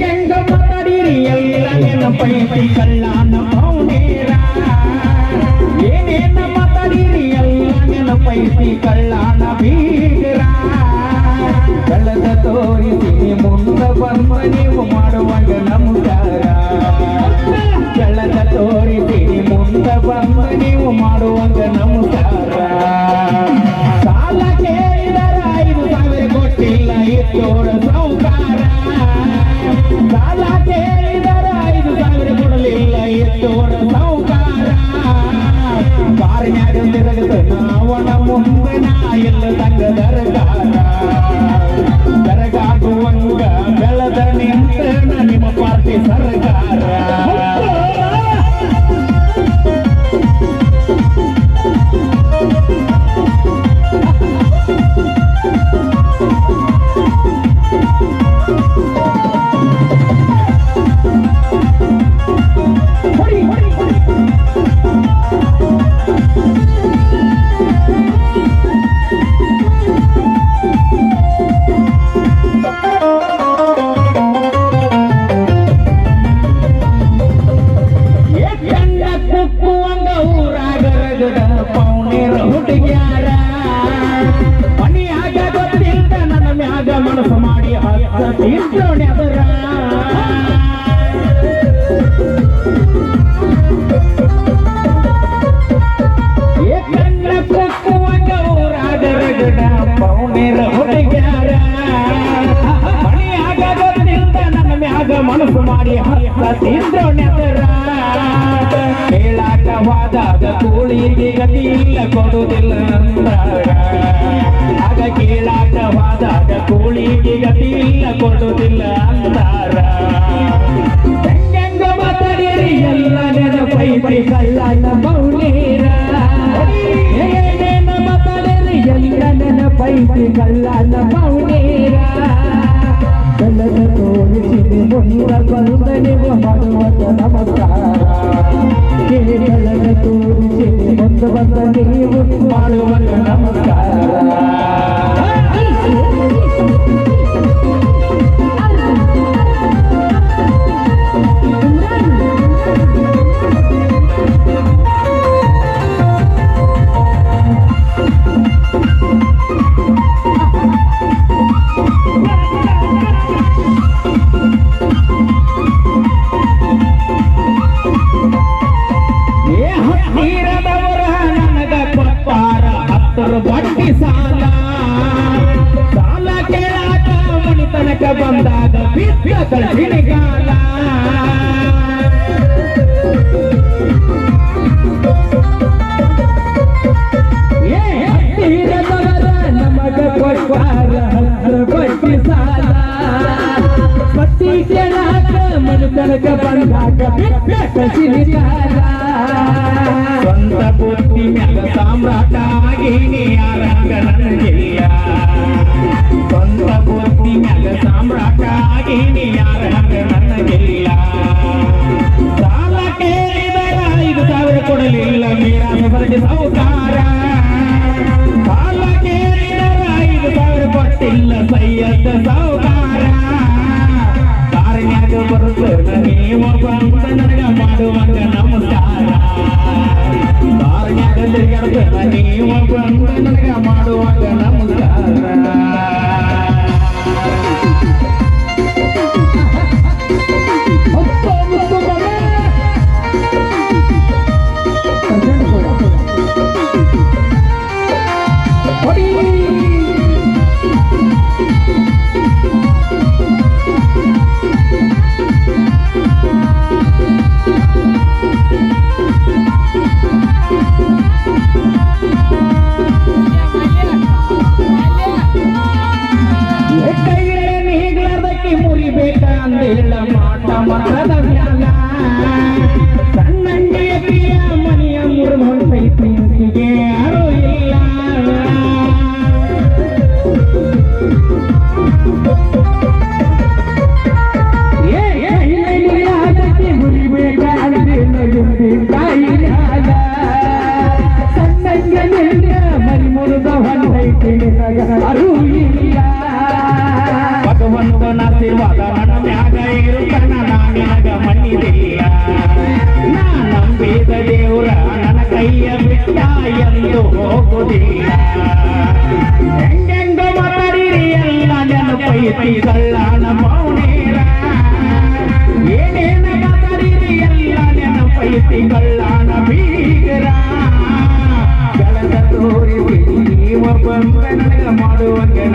ಹೆಂಗ ಮಾತಾಡಿರಿ ಎಲ್ಲ ನೆನಪೈತಿ ಕಳ್ಳನ ಪೌನೇರ ಏನೇನ ಮಾತಾಡಿರಿ ಎಲ್ಲ ನೆನಪೈತಿ ಕಳ್ಳನ ಬೀರ ಕಳ್ಳದ ತೋರಿಸಿ ಮುಂದ ಬಂದ ನೀವು ಮಾಡುವಾಗ ನಮಸ್ಕಾರ ಕಳ್ಳದ ತೋರಿಸಿ ಮುಂದ ಬಂದ ನೀವು ಮಾಡುವಾಗ ನಮಸ್ಕಾರ ಸಾಲ ಕೇಳಿದರ 5,000 ಕೊಟ್ಟಿಲ್ಲ ಇತ್ತೋರ ಸೌಕಾರ ಸಾಲ ಕೇಳಿದರ 5,000 ಕೊಡಲಿಲ್ಲ ಎತ್ತೋರ ಸೌಕಾರ ಬಾರಿನ್ಯಾಗ ತಿರುಗದ ನಾವಣ ಮುಂದೆ ನಾ ಎಲ್ಲ ತಂಗ ದರಗಾರ ದರಗಾಗುವಂಗ ಬೆಳೆದ ನಿಂತ ನಿಮ್ಮ ಪಾರ್ಟಿ ಸರ್ಕಾರ ಮನಸ್ಸು ಮಾಡಿ ತೀರ್ಸೋಣೆ ಅದರ ಕಣ್ಣ ಕುಕ್ಕುವಂಗ ಊರಾಗರಗಡ ಪೌನೇರ ಹುಡುಗ್ಯಾರ ಮಣಿಯಾಗ ಗೊತ್ತಿಲ್ದ ನನ್ನ ಮ್ಯಾಗ ಮನಸ್ಸು ಮಾಡಿ ತೀರ್ಸೋಣೆ ಅದರ ಕೇಳಾಟವಾದಾಗ ಕೂಳಿಗೆ ಗತಿ ಇಲ್ಲ ಕೊಡುವುದಿಲ್ಲ ಆಗ ಕೇಳಾಟವಾದಾಗ ಕೂಳಿಗೆ ಗತಿ ಇಲ್ಲ ಕೊಡುವುದಿಲ್ಲ ಅಂತಾರ ಹೆಂಗ ಮಾತಾಡಿರಿ ಎಲ್ಲ ನೆನಪೈತಿ ಕಳ್ಳನ ಪೌನೇರ ಏನೇನ ಮಾತಾಡಿರಿ ಎಲ್ಲ ನೆನಪೈತಿ ಕಳ್ಳನ ಪೌನೇರ ಕಳ್ಳನ ತೋರಿಸಿ ಮುಂದ ಬಂದ ನೀವು ಮಾಡುವಾಗ ನಮಸ್ಕಾರ ಕಳ್ಳನ ತೋರಿಸಿ ಮುಂದ ಬಂದ ನೀವು ಮಾಡುವಾಗ ನಮಸ್ಕಾರ ಬಡ್ಡಿ ಸಾಲ ಸಾಲ ಕೇಳಾಕ ಮನಿ ತನಕ ಬಂದಾಗ ಬಿದ್ದ ಕಳ್ಸಿನಿಗಾಲ ಹತ್ತಿರದವರ ನಮಗ ಕೊಟ್ಟಾರ ಬಡ್ಡಿ ಸಾಲ ಬಡ್ಡಿ ಕೇಳಾಕ ಮನಿ ತನಕ ಬಂದಾಗ ಬಿದ್ದ ಕಳ್ಸಿನಿಗಾಲ ಸ್ವಂತ ಬುದ್ಧಿ ಮ್ಯಾಗ ಸಾಮ್ರಾಟ ಆಗೀನಿ ಯಾರಂಗ ನನಗಿಲ್ಲ ಸ್ವಂತ ಬುದ್ಧಿ ಮ್ಯಾಗ ಸಾಮ್ರಾಟ ಆಗೀನಿ ಯಾರಂಗ ನನಗಿಲ್ಲ ಸಾಲ ಕೇಳಿದರ 5,000 ಕೊಡಲಿಲ್ಲ ಮೀರಾಸ ಬರಡಿ ಸೌಕಾರ ಸಾಲ ಕೇಳಿದರ 5,000 ಕೊಟ್ಟಿಲ್ಲ ಸೈಯದ ಸೌಕಾರ ದಾರಿನ್ಯಾಗ ಬರುತ್ತ ನೀವು ಬಂದ ನನಗ ಮಾಡುವಾಗ ನಮಸ್ಕಾರ ದಾರಿನ್ಯಾಗ ತಿರುಗಾಡ್ತ ನೀವು ಬಂದ ನನಗ ಮಾಡುವಾಗ ನಮಸ್ಕಾರ ಐತಿ ಕಳ್ಳಾನ ಬೀಗರ ಬೆಳೆದ ತೋರಿ ನೀವ ಬಂದ ನನಗ ಮಾಡುವಂಗೆ